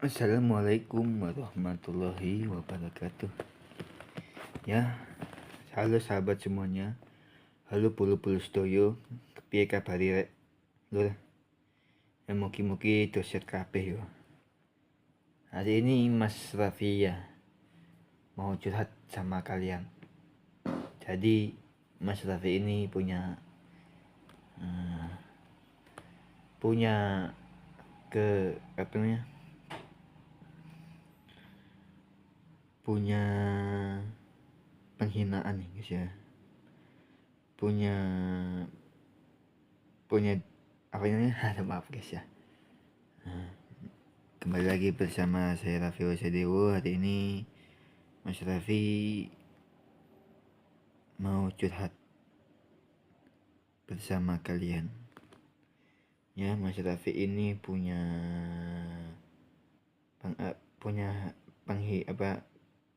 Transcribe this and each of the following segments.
Assalamualaikum warahmatullahi wabarakatuh. Ya, halo sahabat semuanya. Halo pulu-pulu sedoyo. Kepiye kabari rek? Lur. Ya mugi-mugi doset kabeh yo. Hari ini Mas Raffi ya mau curhat sama kalian. Jadi Mas Raffi ini punya ke apa namanya? Punya penghinaan nih guys ya. Punya apa namanya? Maaf guys ya. Kembali lagi bersama saya Raffi Wasedewo. Hari ini Mas Raffi mau curhat bersama kalian. Ya, Mas Raffi ini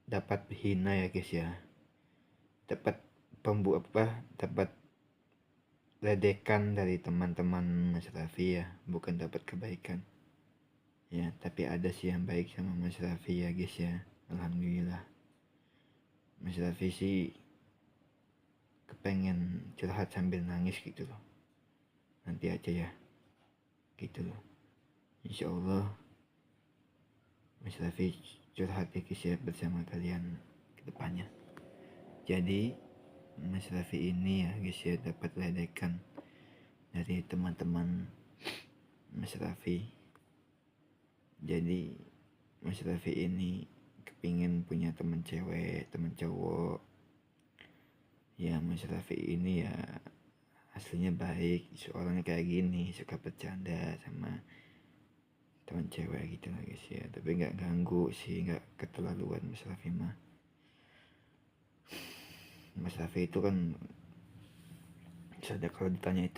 dapat hina ya guys ya. Dapat ledekan dari teman-teman Mas Raffi ya, bukan dapat kebaikan. Ya, tapi ada sih yang baik sama Mas Raffi ya guys ya. Alhamdulillah. Mas Raffi sih kepengen curhat sambil nangis gitu loh. Nanti aja ya. Gitu loh. Insya Allah Mas Raffi curhat ya guys ya bersama kalian ke depannya. Jadi Mas Raffi ini ya guys ya dapat ledekan dari teman-teman Mas Raffi. Jadi Mas Raffi ini kepingin punya teman cewek, teman cowok. Ya Mas Raffi ini ya aslinya baik, orangnya kayak gini, suka bercanda sama teman cewek gitu lah guys ya. Tapi nggak ganggu sih, nggak keterlaluan Mas Raffi mah. Mas Raffi itu kan sadar kalau ditanya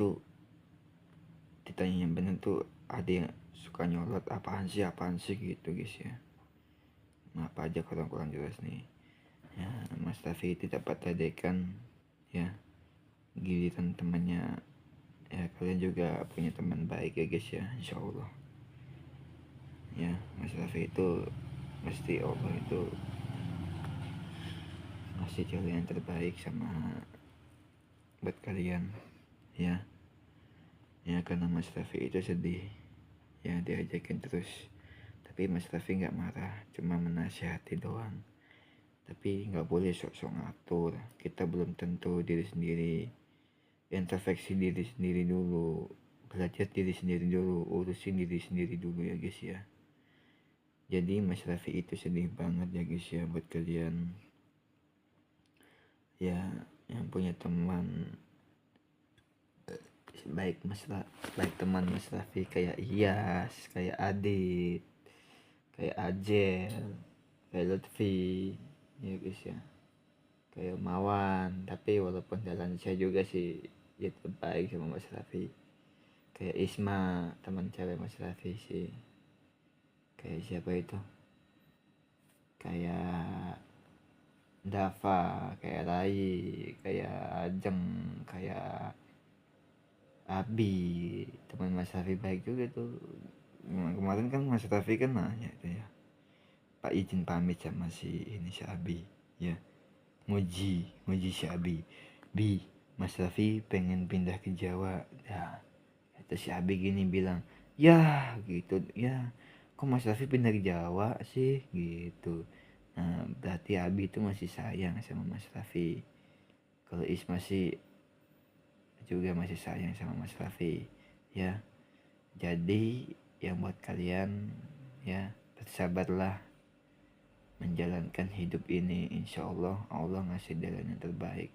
yang bener tuh ada yang suka nyolot apaan sih gitu guys ya. Maaf aja kalau kurang jelas nih ya. Mas Raffi itu dapat ledekan ya, giliran temannya ya. Kalian juga punya teman baik ya guys ya, insya Allah ya. Mas Raffi itu pasti Allah itu ngasih jalan yang terbaik sama buat kalian ya. Ya karena Mas Raffi itu sedih ya, diajakin terus, tapi Mas Raffi nggak marah, cuma menasihati doang. Tapi nggak boleh sok-sok ngatur. Kita belum tentu diri sendiri. Introspeksi diri sendiri dulu, belajar diri sendiri dulu, urusin diri sendiri dulu ya guys ya. Jadi Mas Raffi itu sedih banget ya guys ya buat kalian ya yang punya teman baik teman Mas Raffi kayak Iyas, kayak Adit, kayak Ajel, kayak Lutfi ya guys ya, kayak Mawan. Tapi walaupun jalan saya juga sih ya terbaik sama Mas Raffi. Kayak Isma, teman cewek Mas Raffi sih. Kayak siapa itu, kayak Dava, kayak Rai, kayak Ajeng, kayak Abi, teman Mas Raffi baik juga tuh. Kemarin kan Mas Raffi kan nanya itu ya, Pak izin pamit sama si Abi ya, nguji si Abi. Mas Raffi pengen pindah ke Jawa ya. Kata si Abi gini bilang, ya gitu ya, kok Mas Raffi pindah ke Jawa sih gitu. Nah berarti Abi itu masih sayang sama Mas Raffi. Kalau Isma sih juga masih sayang sama Mas Raffi ya. Jadi yang buat kalian ya, bersabarlah menjalankan hidup ini. Insya Allah Allah ngasih jalan yang terbaik.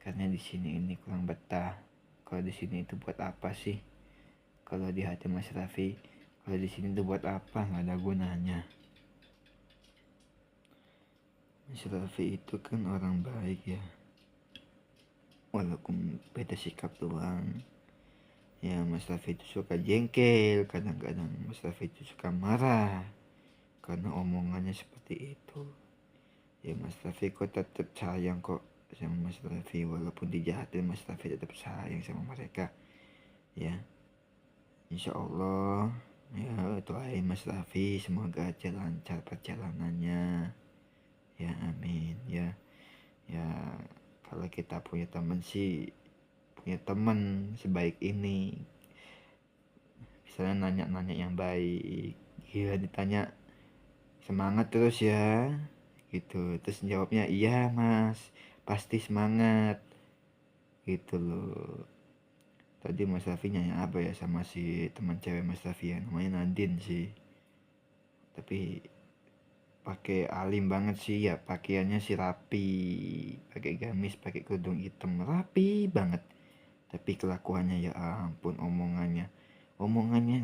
Karena di sini ini kurang betah. Kalau di sini itu buat apa sih? Kalau di hati Mas Raffi, kalau di sini itu buat apa? Nggak ada gunanya. Mas Raffi itu kan orang baik ya, walaupun beda sikap doang ya. Mas Raffi itu suka jengkel, kadang-kadang Mas Raffi itu suka marah karena omongannya seperti itu ya. Mas Raffi kok tetap sayang kok sama Mas Raffi, walaupun dijahatin Mas Raffi tetap sayang sama mereka ya. Insya Allah Ya doain Mas Raffi semoga aja lancar perjalanannya. Ya amin ya. Ya kalau kita punya teman sih, punya teman sebaik ini, misalnya nanya-nanya yang baik, iya ditanya semangat terus ya gitu, terus jawabnya iya mas pasti semangat gitu loh. Tadi Mas Raffi nanya apa ya sama si teman cewek Mas Raffi ya, namanya Nadine sih, tapi pakai alim banget sih ya, pakaiannya sih rapi, pakai gamis, pakai kerudung hitam, rapi banget. Tapi kelakuannya ya ampun, omongannya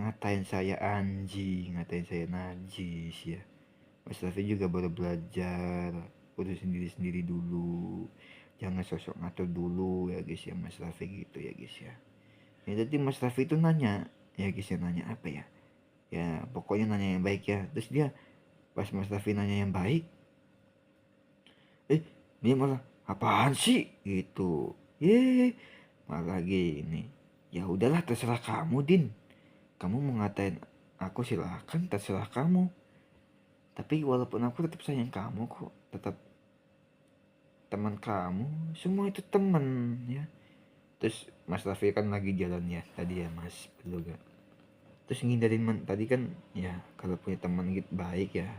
ngatain saya anjing, ngatain saya najis ya. Mas Raffi juga baru belajar, urus sendiri-sendiri dulu, jangan sosok ngatur dulu ya guys ya Mas Raffi gitu ya guys ya. Ya jadi Mas Raffi itu nanya ya guys ya, nanya apa ya, ya pokoknya nanya yang baik ya. Terus dia pas Mas Raffi nanya yang baik, dia malah apaan sih gitu, malah gini, ya udahlah terserah kamu Din, kamu mau ngatain aku silahkan, terserah kamu, tapi walaupun aku tetap sayang kamu kok, tetap teman kamu, semua itu teman ya. Terus Mas Raffi kan lagi jalan ya tadi ya Mas, betul gak? Terus ngindarin tadi kan ya, kalau punya teman gitu baik ya,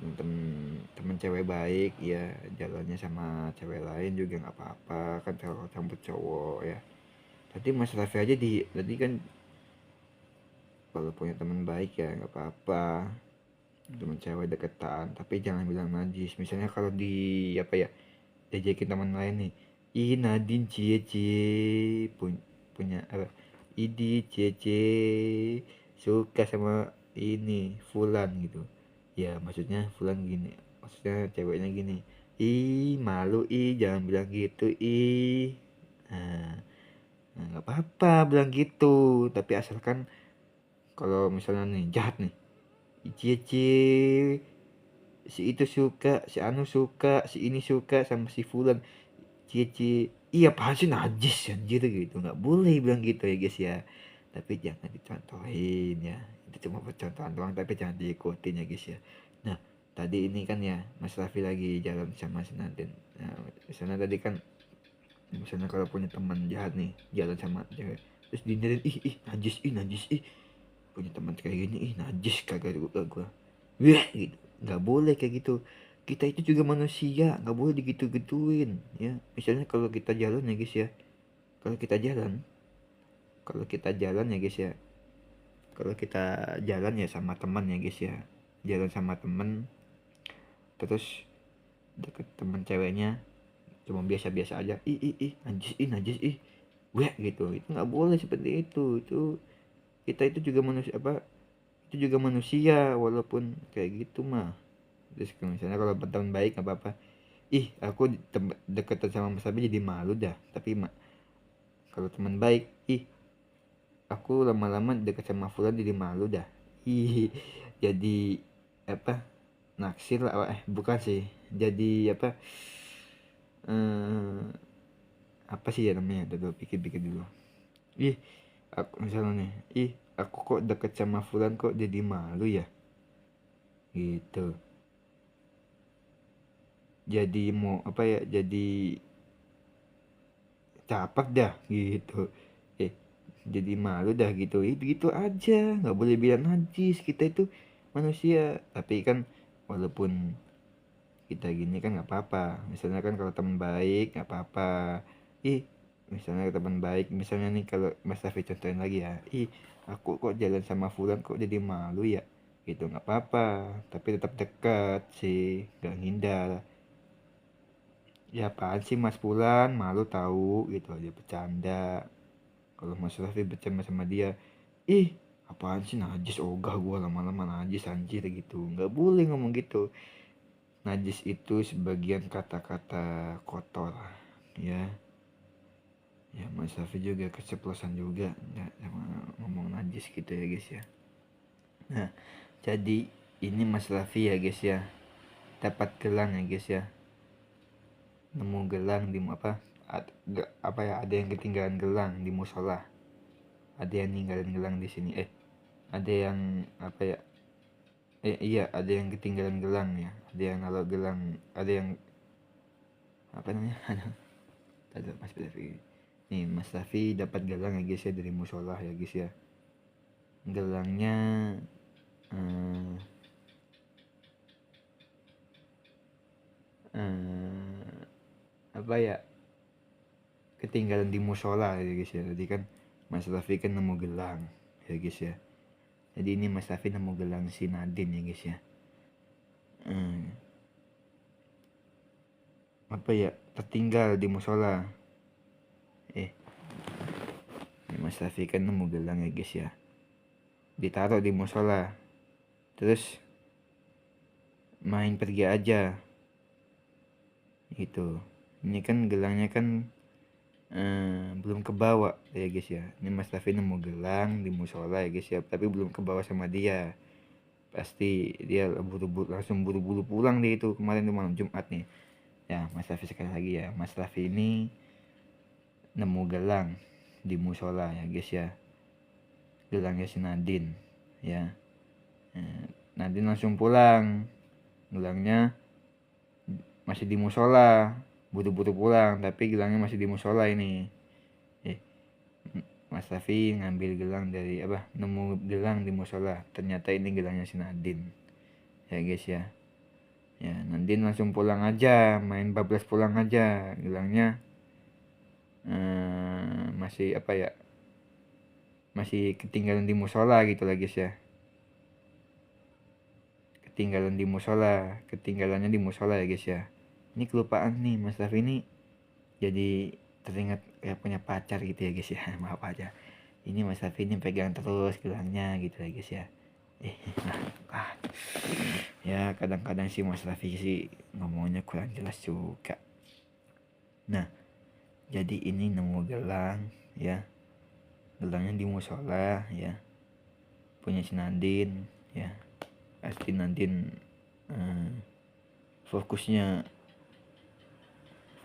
temen cewek baik ya, jalannya sama cewek lain juga nggak apa-apa kan, kalau campur cowok ya. Tadi Mas Raffi aja tadi kan, kalau punya teman baik ya nggak apa-apa, temen cewek deketan tapi jangan bilang najis. Misalnya kalau di apa ya, diajakin teman lain nih, ih Nadine cie cie punya apa, idi cie cie suka sama ini Fulan gitu, ya maksudnya Fulan gini, maksudnya ceweknya gini, ih malu ih jangan bilang gitu ih. Nah, nggak apa-apa bilang gitu, tapi asalkan kalau misalnya nih jahat nih, cie cie si itu suka, si anu suka, si ini suka sama si Fulan, cie iya apaan sih najis anjir gitu, nggak boleh bilang gitu ya guys ya, tapi jangan dicontohin ya, itu cuma percontohan doang tapi jangan diikutin ya guys ya. Nah tadi ini kan ya Mas Raffi lagi jalan sama si Nadine, nah misalnya tadi kan, misalnya kalau punya teman jahat nih jalan sama cewek, terus dindarin ih najis ih, punya teman kayak gini ih najis kagak gua wah gitu, nggak boleh kayak gitu. Kita itu juga manusia, nggak boleh digitu-gituin ya. Misalnya kalau kita jalan ya guys ya, kalau kita jalan kalau kita jalan ya guys ya, kalau kita jalan ya sama teman ya guys ya, jalan sama temen, terus deket temen ceweknya cuma biasa-biasa aja, ih najis ih wah gitu, itu nggak boleh seperti itu kita itu juga manusia apa, itu juga manusia walaupun kayak gitu mah. Terus kalau misalnya kalau berteman baik nggak apa-apa, aku deketan sama Mas Abi jadi malu dah, tapi kalau teman baik, aku lama-lama deket sama Fulan jadi malu dah, ih jadi apa, naksir lah, bukan sih, jadi apa, eh, apa sih ya namanya, dulu pikir-pikir dulu, ih aku misalnya nih, aku kok deket sama Fulan kok jadi malu ya gitu, jadi mau apa ya, jadi capak dah gitu, eh jadi malu dah gitu, itu gitu aja, nggak boleh bilang najis, kita itu manusia. Tapi kan walaupun kita gini kan nggak apa-apa, misalnya kan kalau teman baik nggak apa-apa, ih misalnya teman baik, misalnya nih kalau Mas Tafi contohin lagi ya, aku kok jalan sama Fulan kok jadi malu ya gitu, nggak apa-apa tapi tetap dekat sih, nggak ngindar. Ya apaan sih Mas Fulan, malu tahu gitu aja bercanda. Kalau Mas Raffi bercanda sama dia, ih apaan sih najis, ogah gua lama-lama najis anjir gitu, nggak boleh ngomong gitu. Najis itu sebagian kata-kata kotor ya. Ya Mas Raffi juga keceplosan juga ya, sama ngomong najis gitu ya guys ya. Nah jadi ini Mas Raffi ya guys ya, dapat gelang ya guys ya, nemu gelang di apa, apa ya, ada yang ketinggalan gelang di musola, ada yang ninggalin gelang di sini, ada yang apa ya, iya ada yang ketinggalan gelang ya, ada yang naruh gelang, ada yang apa namanya ada Mas Raffi nih, Mas Raffi dapat gelang ya guys ya dari musola ya guys ya. Gelangnya eh, apa ya, ketinggalan di musola ya guys ya. Tadi kan Mas Raffi kan nemu gelang ya guys ya. Jadi ini Mas Raffi nemu gelang si Nadine ya guys ya. Apa ya, tertinggal di musola. Ini Mas Raffi kan nemu gelang ya guys ya, ditaruh di musola, terus main pergi aja gitu. Ini kan gelangnya kan belum kebawa ya guys ya. Ini Mas Raffi nemu gelang di musola ya guys ya, tapi belum kebawa sama dia. Pasti dia langsung buru-buru pulang deh itu kemarin tuh malam Jumat nih ya. Mas Raffi sekali lagi ya, Mas Raffi ini nemu gelang di musola ya guys ya, gelangnya si Nadine ya. Nadine langsung pulang, gelangnya masih di musola, buru-buru pulang tapi gelangnya masih di musola ini. Mas Raffi ngambil gelang dari nemu gelang di musola, ternyata ini gelangnya si Nadine ya guys ya. Ya Nadine langsung pulang aja, main bablas pulang aja, gelangnya masih masih ketinggalan di musola gitu lah guys ya. Ketinggalannya di musola ya guys ya. Ini kelupaan nih, Mas Raffi ini jadi teringat kayak punya pacar gitu ya guys ya. Maaf aja, ini Mas Raffi ini pegang terus gelangnya gitu ya guys ya. Ya kadang-kadang sih Mas Raffi sih ngomongnya kurang jelas juga. Nah jadi ini nemu gelang ya, gelangnya di musola ya, punya si Nadine ya. Pasti Nadine fokusnya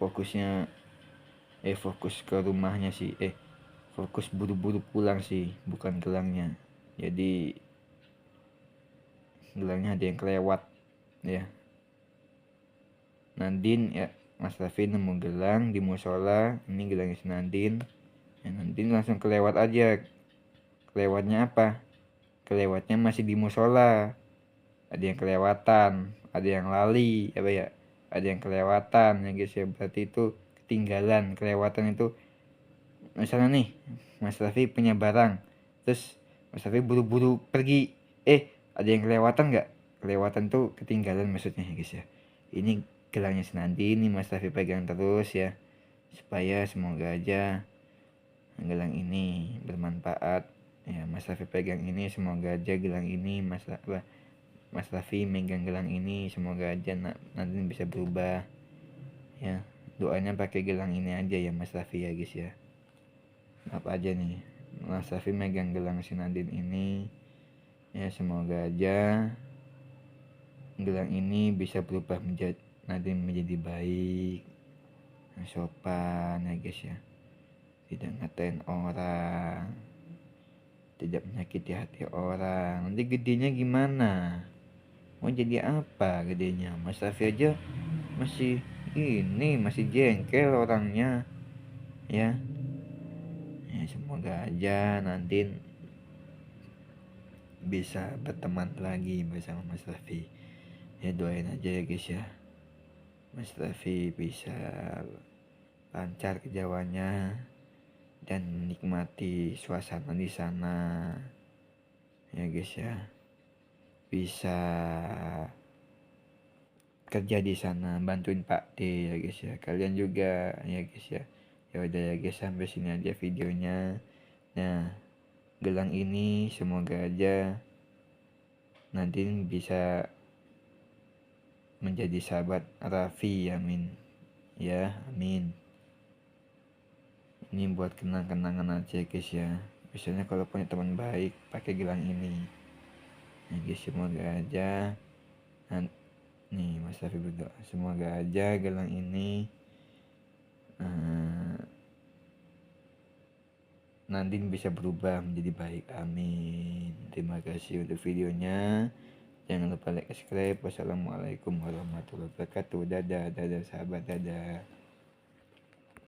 fokus ke rumahnya sih, fokus buru-buru pulang sih, bukan gelangnya. Jadi gelangnya ada yang kelewat ya. Nadine ya, Mas Raffi nemu gelang di musola, ini gelangnya si Nadine ya. Nadine langsung kelewat aja. Kelewatnya apa? Kelewatnya masih di musola, ada yang kelewatan, ada yang lali ada yang kelewatan ya guys ya. Berarti itu ketinggalan. Kelewatan itu misalnya nih Mas Raffi punya barang, terus Mas Raffi buru-buru pergi, ada yang kelewatan nggak? Kelewatan tuh ketinggalan maksudnya ya guys ya. Ini gelangnya senandi ini Mas Raffi pegang terus ya, supaya semoga aja gelang ini bermanfaat ya. Mas Raffi pegang ini, semoga aja gelang ini Mas Raffi megang gelang ini, semoga aja nanti bisa berubah ya. Doanya pakai gelang ini aja ya Mas Raffi ya guys ya. Apa aja nih, Mas Raffi megang gelang si Nadine ini ya, semoga aja gelang ini bisa berubah menjadi Nadine menjadi baik, sopan ya guys ya, tidak ngatain orang, tidak menyakiti hati orang. Nanti gedenya gimana, mau jadi apa gedenya? Mas Raffi aja masih jengkel orangnya ya. Semoga aja nanti bisa berteman lagi bersama Mas Raffi ya. Doain aja ya guys ya, Mas Raffi bisa lancar ke Jawanya dan menikmati suasana di sana ya guys ya. Bisa kerja di sana, bantuin Pak D ya guys ya. Kalian juga ya guys ya. Ya udah ya guys, sampai sini aja videonya. Nah gelang ini semoga aja nanti bisa menjadi sahabat Raffi, amin ya, amin. Ini buat kenang-kenangan aja guys ya. Biasanya kalau punya teman baik pakai gelang ini ya guys. Semoga aja nih Mas Raffi berdoa, semoga aja gelang ini Nadine bisa berubah menjadi baik. Amin. Terima kasih untuk videonya. Jangan lupa like, subscribe. Wassalamualaikum warahmatullahi wabarakatuh. Dadah, dadah sahabat, dadah.